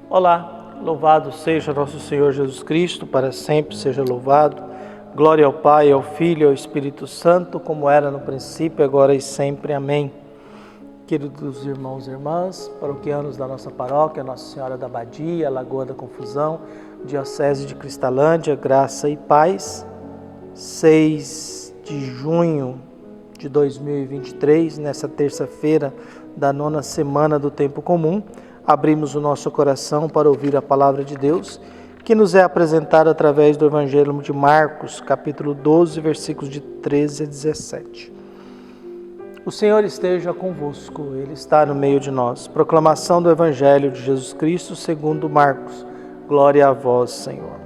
Olá, louvado seja nosso Senhor Jesus Cristo, para sempre seja louvado. Glória ao Pai, ao Filho e ao Espírito Santo, como era no princípio, agora e sempre. Amém. Queridos irmãos e irmãs, paroquianos da nossa paróquia, Nossa Senhora da Abadia, Lagoa da Confusão, Diocese de Cristalândia, graça e paz. 6 de junho de 2023, nessa terça-feira da 9ª semana do Tempo Comum, abrimos o nosso coração para ouvir a palavra de Deus, que nos é apresentada através do Evangelho de Marcos, capítulo 12, versículos de 13 a 17. O Senhor esteja convosco, Ele está no meio de nós. Proclamação do Evangelho de Jesus Cristo segundo Marcos. Glória a vós, Senhor.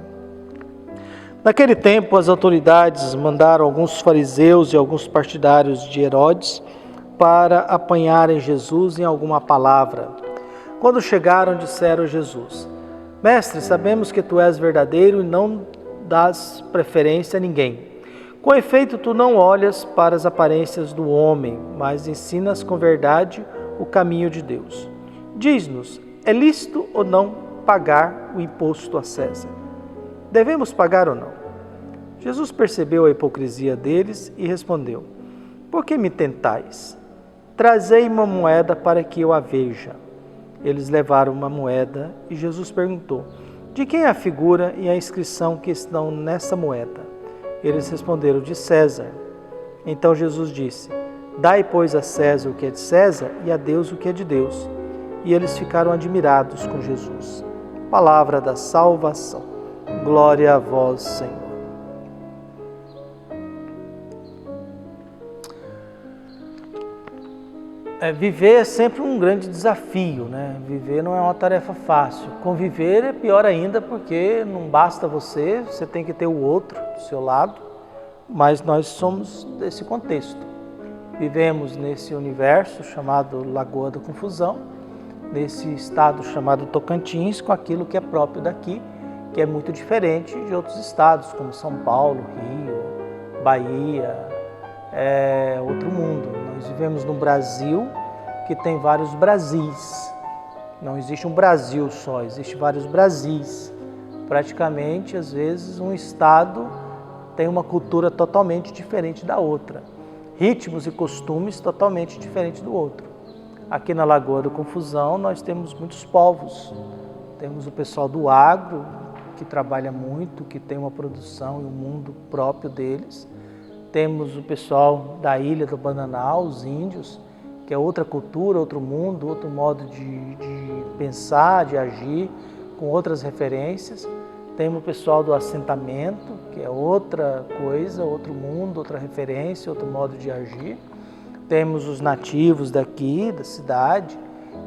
Naquele tempo, as autoridades mandaram alguns fariseus e alguns partidários de Herodes para apanharem Jesus em alguma palavra. Quando chegaram, disseram a Jesus: Mestre, sabemos que tu és verdadeiro e não dás preferência a ninguém. Com efeito, tu não olhas para as aparências do homem, mas ensinas com verdade o caminho de Deus. Diz-nos, é lícito ou não pagar o imposto a César? Devemos pagar ou não? Jesus percebeu a hipocrisia deles e respondeu: Por que me tentais? Trazei uma moeda para que eu a veja. Eles levaram uma moeda e Jesus perguntou: De quem é a figura e a inscrição que estão nessa moeda? Eles responderam: De César. Então Jesus disse: Dai, pois, a César o que é de César e a Deus o que é de Deus. E eles ficaram admirados com Jesus. Palavra da salvação. Glória a vós, Senhor. Viver é sempre um grande desafio, né? Viver não é uma tarefa fácil. Conviver é pior ainda, porque não basta você tem que ter o outro do seu lado, mas nós somos desse contexto. Vivemos nesse universo chamado Lagoa da Confusão, nesse estado chamado Tocantins, com aquilo que é próprio daqui, que é muito diferente de outros estados, como São Paulo, Rio, Bahia, outro mundo. Nós vivemos num Brasil que tem vários Brasis. Não existe um Brasil só, existe vários Brasis. Praticamente, às vezes, um estado tem uma cultura totalmente diferente da outra. Ritmos e costumes totalmente diferentes do outro. Aqui na Lagoa da Confusão, nós temos muitos povos. Temos o pessoal do agro, que trabalha muito, que tem uma produção e um mundo próprio deles. Temos o pessoal da Ilha do Bananal, os índios, que é outra cultura, outro mundo, outro modo de pensar, de agir, com outras referências. Temos o pessoal do assentamento, que é outra coisa, outro mundo, outra referência, outro modo de agir. Temos os nativos daqui, da cidade,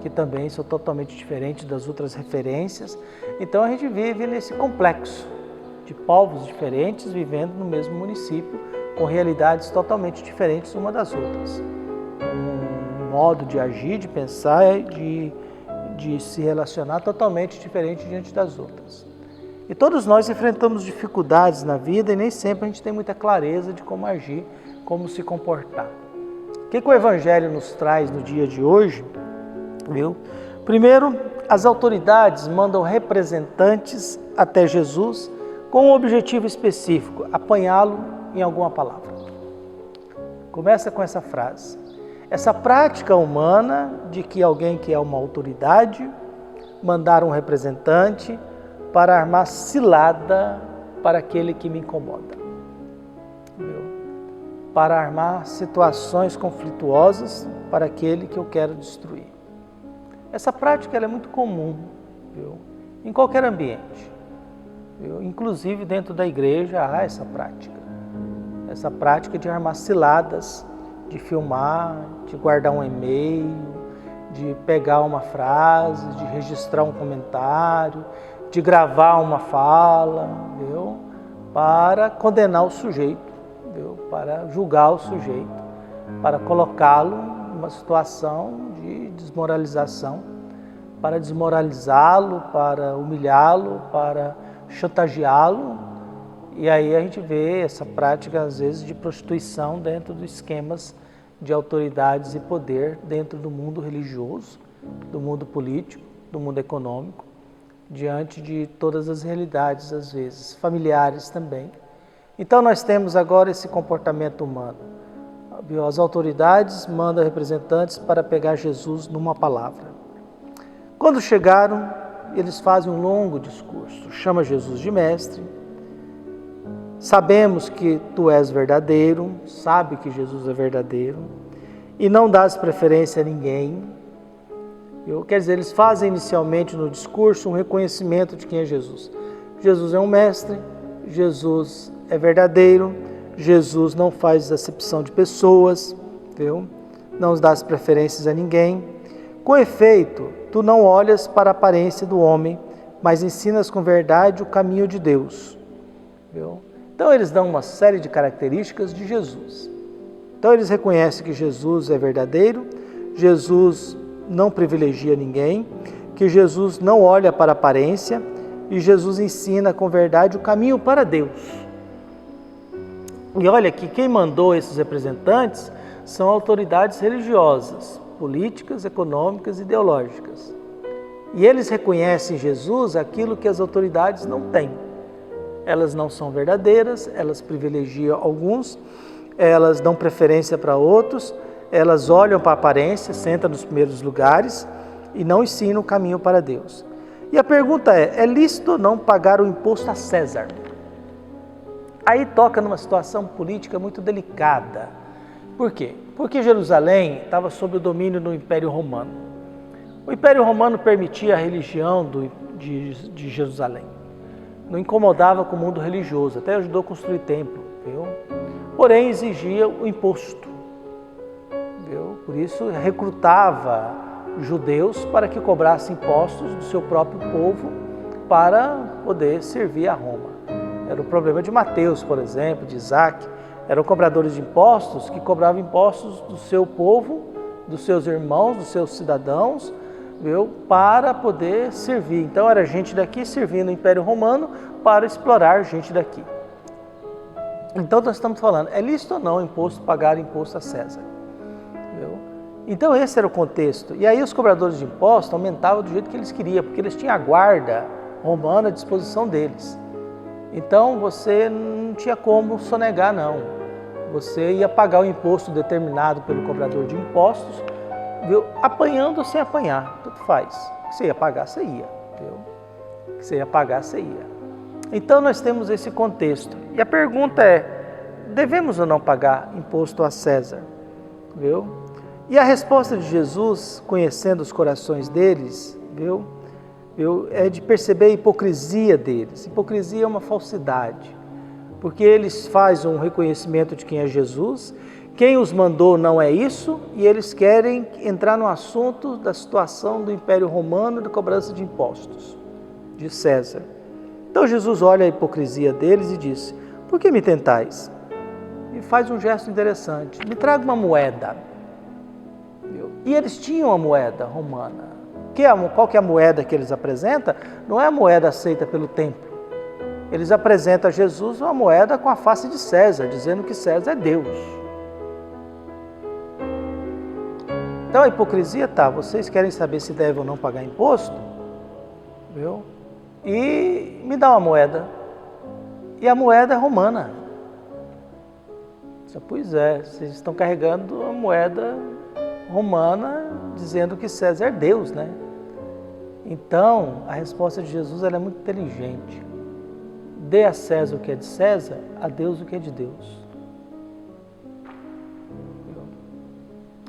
que também são totalmente diferentes das outras referências. Então a gente vive nesse complexo de povos diferentes vivendo no mesmo município, com realidades totalmente diferentes uma das outras. Um modo de agir, de pensar, de se relacionar totalmente diferente diante das outras. E todos nós enfrentamos dificuldades na vida e nem sempre a gente tem muita clareza de como agir, como se comportar. O que o Evangelho nos traz no dia de hoje? Primeiro, as autoridades mandam representantes até Jesus com um objetivo específico: apanhá-lo em alguma palavra. Começa com essa frase. Essa prática humana de que alguém que é uma autoridade mandar um representante para armar cilada para aquele que me incomoda. Para armar situações conflituosas para aquele que eu quero destruir. Essa prática ela é muito comum, em qualquer ambiente. Inclusive dentro da igreja há essa prática de armar ciladas, de filmar, de guardar um e-mail, de pegar uma frase, de registrar um comentário, de gravar uma fala, para condenar o sujeito, para julgar o sujeito, para colocá-lo numa situação de desmoralização, para desmoralizá-lo, para humilhá-lo, para chantageá-lo. E aí a gente vê essa prática, às vezes, de prostituição dentro dos esquemas de autoridades e poder dentro do mundo religioso, do mundo político, do mundo econômico. diante de todas as realidades, às vezes, familiares também. Então nós temos agora esse comportamento humano. As autoridades mandam representantes para pegar Jesus numa palavra. Quando chegaram, eles fazem um longo discurso, chama Jesus de mestre. Sabemos que tu és verdadeiro, sabe que Jesus é verdadeiro, e não dás preferência a ninguém. Quer dizer, eles fazem inicialmente no discurso um reconhecimento de quem é Jesus. Jesus é um mestre, Jesus é verdadeiro, Jesus não faz acepção de pessoas, viu? Não dás preferências a ninguém. Com efeito, tu não olhas para a aparência do homem, mas ensinas com verdade o caminho de Deus. Viu? Então eles dão uma série de características de Jesus. Então eles reconhecem que Jesus é verdadeiro, Jesus não privilegia ninguém, que Jesus não olha para a aparência e Jesus ensina com verdade o caminho para Deus. E olha que quem mandou esses representantes são autoridades religiosas, políticas, econômicas e ideológicas. E eles reconhecem em Jesus aquilo que as autoridades não têm. Elas não são verdadeiras, elas privilegiam alguns, elas dão preferência para outros, elas olham para a aparência, sentam nos primeiros lugares e não ensinam o caminho para Deus. E a pergunta é lícito ou não pagar o imposto a César? Aí toca numa situação política muito delicada. Por quê? Porque Jerusalém estava sob o domínio do Império Romano. O Império Romano permitia a religião de Jerusalém. Não incomodava com o mundo religioso, até ajudou a construir templo, viu? Porém exigia o imposto, viu? Por isso recrutava judeus para que cobrassem impostos do seu próprio povo para poder servir a Roma. Era o problema de Mateus, por exemplo, de Isaac. Eram cobradores de impostos que cobravam impostos do seu povo, dos seus irmãos, dos seus cidadãos, viu? Para poder servir. Então era gente daqui servindo o Império Romano para explorar gente daqui. Então nós estamos falando, é lícito ou não pagar imposto a César? Viu? Então esse era o contexto. E aí os cobradores de impostos aumentavam do jeito que eles queriam, porque eles tinham a guarda romana à disposição deles. Então você não tinha como sonegar, não. Você ia pagar o imposto determinado pelo cobrador de impostos, viu? Apanhando ou sem apanhar, tudo faz. Você ia pagar, você ia. Viu? Você ia pagar, você ia. Então nós temos esse contexto. E a pergunta é, devemos ou não pagar imposto a César? Viu? E a resposta de Jesus, conhecendo os corações deles, viu? É de perceber a hipocrisia deles. Hipocrisia é uma falsidade, porque eles fazem um reconhecimento de quem é Jesus, quem os mandou não é isso, e eles querem entrar no assunto da situação do Império Romano e da cobrança de impostos, de César. Então Jesus olha a hipocrisia deles e diz, por que me tentais? E faz um gesto interessante, me traga uma moeda. E eles tinham a moeda romana. Qual que é a moeda que eles apresentam? Não é a moeda aceita pelo templo. Eles apresentam a Jesus uma moeda com a face de César, dizendo que César é Deus. Então a hipocrisia está, vocês querem saber se devem ou não pagar imposto? Viu? E me dá uma moeda. E a moeda é romana. Pois é, vocês estão carregando a moeda romana dizendo que César é Deus, né? Então, a resposta de Jesus ela é muito inteligente. Dê a César o que é de César, a Deus o que é de Deus.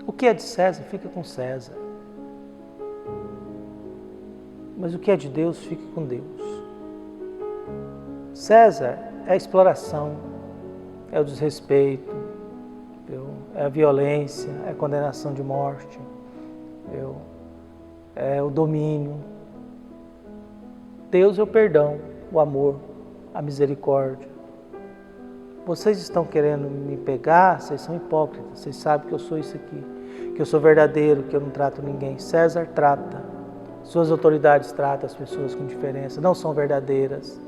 O que é de César, fica com César. Mas o que é de Deus, fica com Deus. César é a exploração, é o desrespeito, é a violência, é a condenação de morte, é o domínio. Deus é o perdão, o amor, a misericórdia. Vocês estão querendo me pegar, vocês são hipócritas, vocês sabem que eu sou isso aqui, que eu sou verdadeiro, que eu não trato ninguém. César trata, suas autoridades tratam as pessoas com diferença, não são verdadeiras,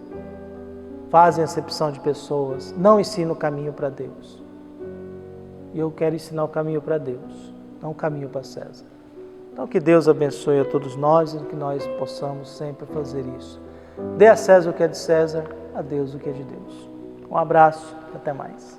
fazem acepção de pessoas, não ensinam o caminho para Deus. E eu quero ensinar o caminho para Deus, não o caminho para César. Então que Deus abençoe a todos nós e que nós possamos sempre fazer isso. Dê a César o que é de César, a Deus o que é de Deus. Um abraço e até mais.